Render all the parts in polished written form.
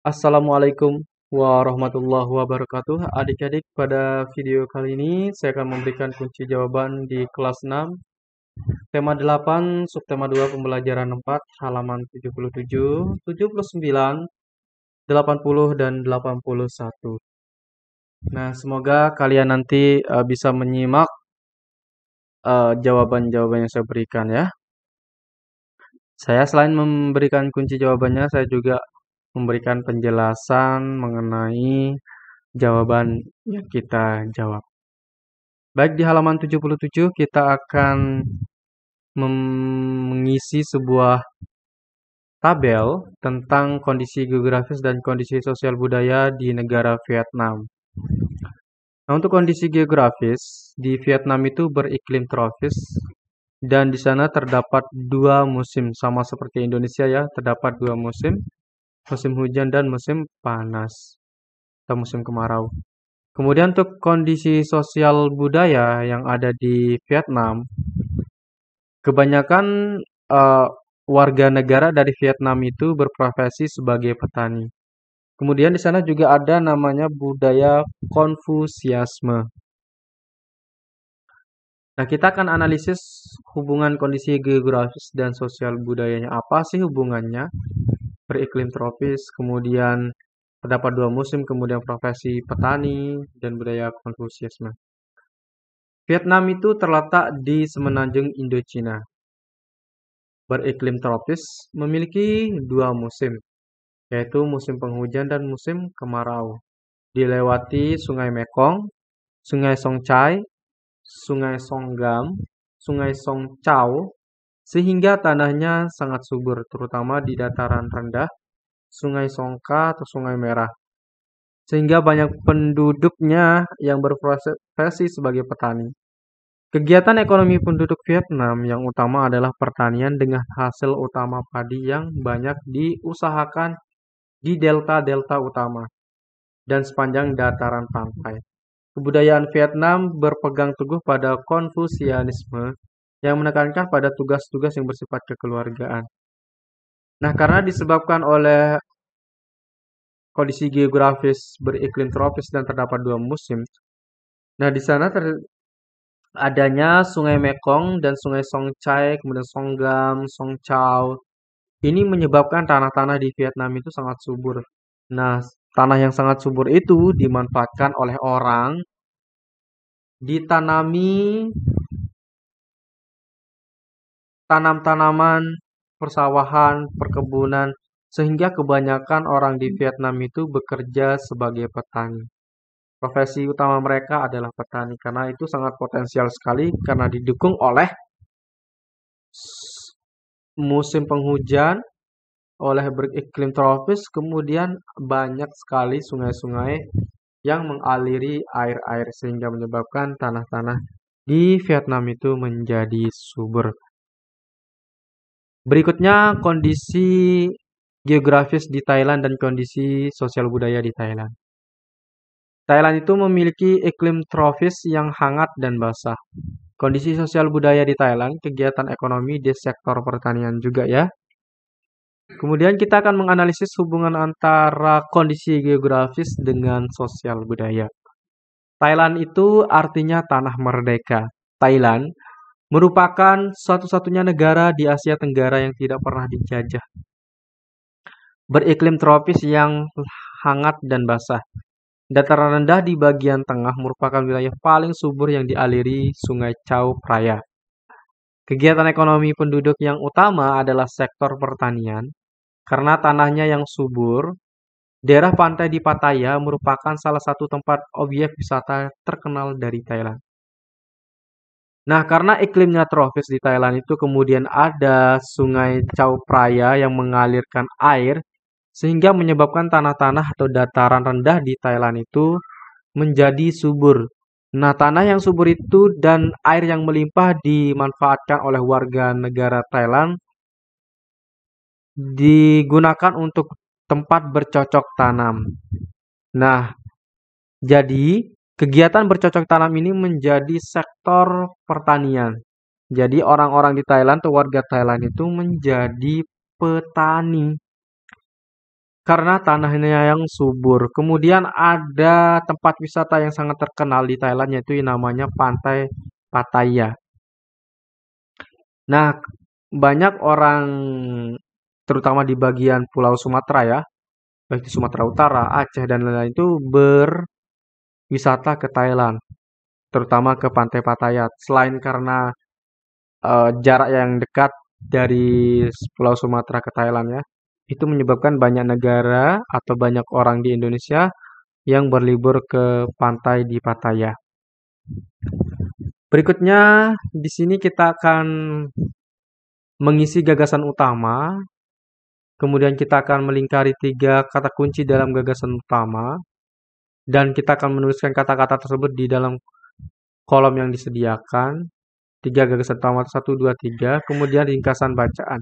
Assalamualaikum warahmatullahi wabarakatuh. Adik-adik, pada video kali ini saya akan memberikan kunci jawaban di kelas 6, tema 8, subtema 2, pembelajaran 4, halaman 77, 79, 80, dan 81. Nah, semoga kalian nanti bisa menyimak jawaban-jawaban yang saya berikan ya. Saya selain memberikan kunci jawabannya, saya juga memberikan penjelasan mengenai jawaban yang kita jawab. Baik, di halaman 77 kita akan mengisi sebuah tabel tentang kondisi geografis dan kondisi sosial budaya di negara Vietnam. Nah, untuk kondisi geografis, di Vietnam itu beriklim tropis dan di sana terdapat dua musim, sama seperti Indonesia ya, terdapat dua musim, musim hujan dan musim panas atau musim kemarau. Kemudian untuk kondisi sosial budaya yang ada di Vietnam, kebanyakan eh, warga negara dari Vietnam itu berprofesi sebagai petani. Kemudian di sana juga ada namanya budaya Konfusiasme. Nah, kita akan analisis hubungan kondisi geografis dan sosial budayanya. Apa sih hubungannya? Beriklim tropis, kemudian terdapat dua musim, kemudian profesi petani, dan budaya Konfusiasme. Vietnam itu terletak di semenanjung Indochina. Beriklim tropis, memiliki dua musim, yaitu musim penghujan dan musim kemarau. Dilewati Sungai Mekong, Sungai Songchai, Sungai Songgam, Sungai Songchao, sehingga tanahnya sangat subur, terutama di dataran rendah, Sungai Songka atau Sungai Merah, sehingga banyak penduduknya yang berprofesi sebagai petani. Kegiatan ekonomi penduduk Vietnam yang utama adalah pertanian dengan hasil utama padi yang banyak diusahakan di delta-delta utama dan sepanjang dataran pantai. Kebudayaan Vietnam berpegang teguh pada Konfusianisme yang menekankan pada tugas-tugas yang bersifat kekeluargaan. Nah, karena disebabkan oleh kondisi geografis beriklim tropis dan terdapat dua musim, nah di sana adanya Sungai Mekong dan Sungai Songchai, kemudian Songgam, Songchao. Ini menyebabkan tanah-tanah di Vietnam itu sangat subur. Nah, tanah yang sangat subur itu dimanfaatkan oleh orang, ditanami tanam-tanaman, persawahan, perkebunan, sehingga kebanyakan orang di Vietnam itu bekerja sebagai petani. Profesi utama mereka adalah petani karena itu sangat potensial sekali karena didukung oleh musim penghujan, oleh beriklim tropis, kemudian banyak sekali sungai-sungai yang mengaliri air-air sehingga menyebabkan tanah-tanah di Vietnam itu menjadi subur. Berikutnya kondisi geografis di Thailand dan kondisi sosial budaya di Thailand. Thailand itu memiliki iklim tropis yang hangat dan basah. Kondisi sosial budaya di Thailand, kegiatan ekonomi di sektor pertanian juga ya. Kemudian kita akan menganalisis hubungan antara kondisi geografis dengan sosial budaya. Thailand itu artinya tanah merdeka. Thailand merupakan satu-satunya negara di Asia Tenggara yang tidak pernah dijajah. Beriklim tropis yang hangat dan basah. Dataran rendah di bagian tengah merupakan wilayah paling subur yang dialiri Sungai Chao Phraya. Kegiatan ekonomi penduduk yang utama adalah sektor pertanian. Karena tanahnya yang subur, daerah pantai di Pattaya merupakan salah satu tempat objek wisata terkenal dari Thailand. Nah, karena iklimnya tropis di Thailand itu kemudian ada Sungai Chao Phraya yang mengalirkan air sehingga menyebabkan tanah-tanah atau dataran rendah di Thailand itu menjadi subur. Nah, tanah yang subur itu dan air yang melimpah dimanfaatkan oleh warga negara Thailand digunakan untuk tempat bercocok tanam. Nah, jadi kegiatan bercocok tanam ini menjadi sektor pertanian. Jadi orang-orang di Thailand atau warga Thailand itu menjadi petani. karena tanahnya yang subur. Kemudian ada tempat wisata yang sangat terkenal di Thailand yaitu yang namanya Pantai Pattaya. Nah, banyak orang terutama di bagian Pulau Sumatera ya, baik di Sumatera Utara, Aceh dan lain-lain itu berwisata ke Thailand, terutama ke Pantai Pattaya. Selain karena jarak yang dekat dari Pulau Sumatera ke Thailand ya, itu menyebabkan banyak negara atau banyak orang di Indonesia yang berlibur ke pantai di Pattaya. Berikutnya, di sini kita akan mengisi gagasan utama, kemudian kita akan melingkari 3 kata kunci dalam gagasan utama, dan kita akan menuliskan kata-kata tersebut di dalam kolom yang disediakan. 3 gagasan utama, 1, 2, 3, kemudian ringkasan bacaan.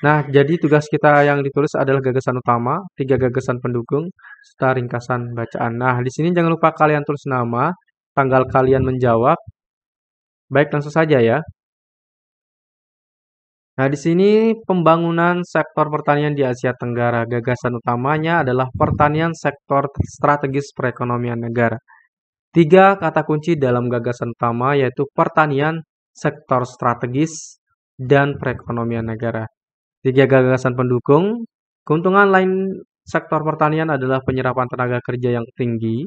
Nah, jadi tugas kita yang ditulis adalah gagasan utama, 3 gagasan pendukung, serta ringkasan bacaan. Nah, di sini jangan lupa kalian tulis nama, tanggal kalian menjawab. Baik, langsung saja ya. Nah, di sini pembangunan sektor pertanian di Asia Tenggara. Gagasan utamanya adalah pertanian sektor strategis perekonomian negara. 3 kata kunci dalam gagasan utama yaitu pertanian, sektor strategis, dan perekonomian negara. 3 gagasan pendukung. Keuntungan lain sektor pertanian adalah penyerapan tenaga kerja yang tinggi.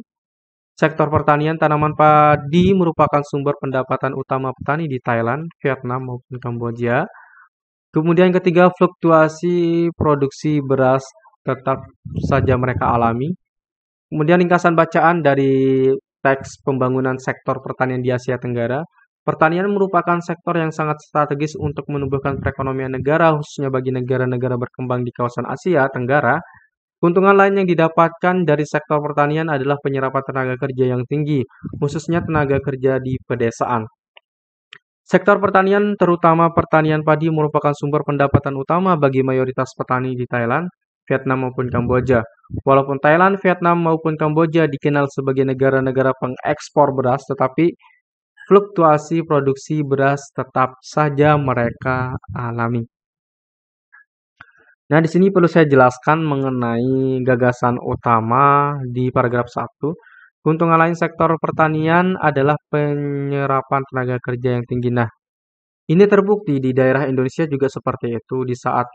Sektor pertanian tanaman padi merupakan sumber pendapatan utama petani di Thailand, Vietnam, maupun Kamboja. Kemudian ketiga, fluktuasi produksi beras tetap saja mereka alami. Kemudian ringkasan bacaan dari teks pembangunan sektor pertanian di Asia Tenggara. Pertanian merupakan sektor yang sangat strategis untuk menumbuhkan perekonomian negara, khususnya bagi negara-negara berkembang di kawasan Asia Tenggara. Keuntungan lain yang didapatkan dari sektor pertanian adalah penyerapan tenaga kerja yang tinggi, khususnya tenaga kerja di pedesaan. Sektor pertanian, terutama pertanian padi, merupakan sumber pendapatan utama bagi mayoritas petani di Thailand, Vietnam maupun Kamboja. Walaupun Thailand, Vietnam maupun Kamboja dikenal sebagai negara-negara pengekspor beras, tetapi fluktuasi produksi beras tetap saja mereka alami. Nah, di sini perlu saya jelaskan mengenai gagasan utama di paragraf 1. Keuntungan lain sektor pertanian adalah penyerapan tenaga kerja yang tinggi. Nah, ini terbukti di daerah Indonesia juga seperti itu. Di saat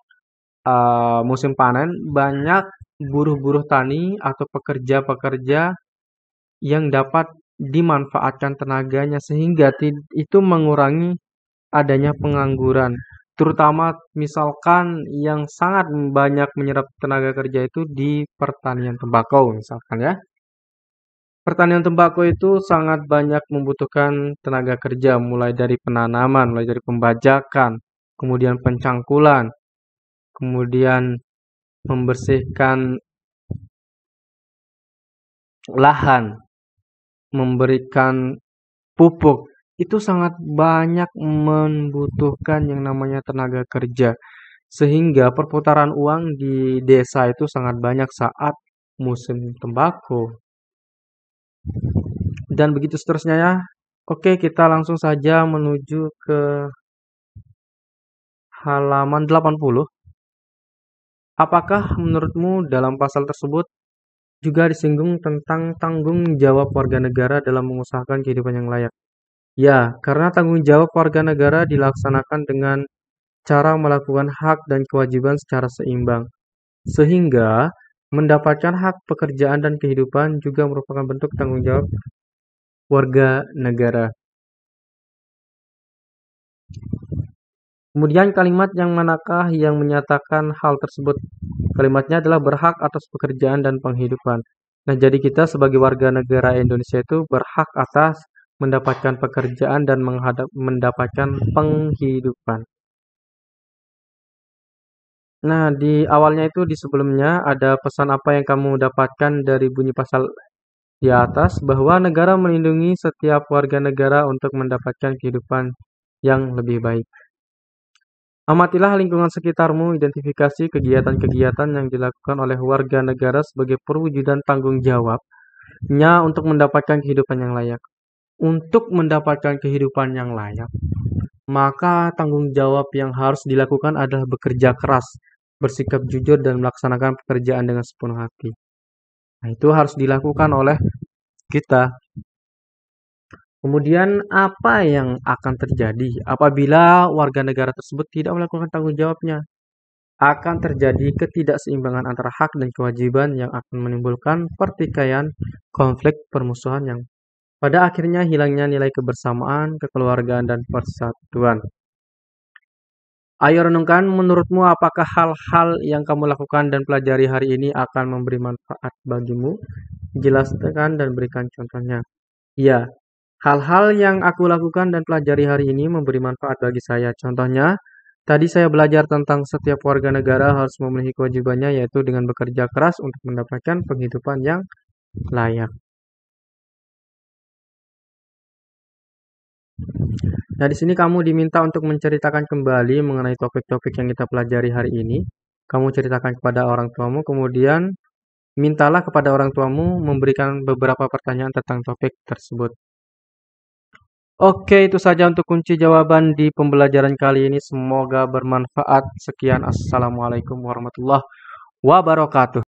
musim panen, banyak buruh-buruh tani atau pekerja-pekerja yang dapat dimanfaatkan tenaganya sehingga itu mengurangi adanya pengangguran. Terutama misalkan yang sangat banyak menyerap tenaga kerja itu di pertanian tembakau misalkan ya. Pertanian tembakau itu sangat banyak membutuhkan tenaga kerja mulai dari penanaman, mulai dari pembajakan, kemudian pencangkulan, kemudian membersihkan lahan, memberikan pupuk. Itu sangat banyak membutuhkan yang namanya tenaga kerja. Sehingga perputaran uang di desa itu sangat banyak saat musim tembakau. Dan begitu seterusnya ya. Oke, kita langsung saja menuju ke halaman 80. Apakah menurutmu dalam pasal tersebut juga disinggung tentang tanggung jawab warga negara dalam mengusahakan kehidupan yang layak? Ya, karena tanggung jawab warga negara dilaksanakan dengan cara melakukan hak dan kewajiban secara seimbang. Sehingga mendapatkan hak pekerjaan dan kehidupan juga merupakan bentuk tanggung jawab warga negara. Kemudian kalimat yang manakah yang menyatakan hal tersebut? Kalimatnya adalah berhak atas pekerjaan dan penghidupan. Nah, jadi kita sebagai warga negara Indonesia itu berhak atas mendapatkan pekerjaan dan mendapatkan penghidupan. Nah, di awalnya itu di sebelumnya ada pesan apa yang kamu dapatkan dari bunyi pasal di atas bahwa negara melindungi setiap warga negara untuk mendapatkan kehidupan yang lebih baik. Amatilah lingkungan sekitarmu, identifikasi kegiatan-kegiatan yang dilakukan oleh warga negara sebagai perwujudan tanggung jawabnya untuk mendapatkan kehidupan yang layak. Untuk mendapatkan kehidupan yang layak, maka tanggung jawab yang harus dilakukan adalah bekerja keras bersikap jujur dan melaksanakan pekerjaan dengan sepenuh hati. Nah, itu harus dilakukan oleh kita. Kemudian apa yang akan terjadi apabila warga negara tersebut tidak melakukan tanggung jawabnya? Akan terjadi ketidakseimbangan antara hak dan kewajiban yang akan menimbulkan pertikaian, konflik, permusuhan yang pada akhirnya hilangnya nilai kebersamaan, kekeluargaan, dan persatuan. Ayo renungkan, menurutmu apakah hal-hal yang kamu lakukan dan pelajari hari ini akan memberi manfaat bagimu? Jelaskan dan berikan contohnya. Ya, hal-hal yang aku lakukan dan pelajari hari ini memberi manfaat bagi saya. Contohnya, tadi saya belajar tentang setiap warga negara harus memenuhi kewajibannya, yaitu dengan bekerja keras untuk mendapatkan penghidupan yang layak. Nah, di sini kamu diminta untuk menceritakan kembali mengenai topik-topik yang kita pelajari hari ini. Kamu ceritakan kepada orang tuamu, kemudian mintalah kepada orang tuamu memberikan beberapa pertanyaan tentang topik tersebut. Oke, itu saja untuk kunci jawaban di pembelajaran kali ini. Semoga bermanfaat. Sekian, assalamualaikum warahmatullahi wabarakatuh.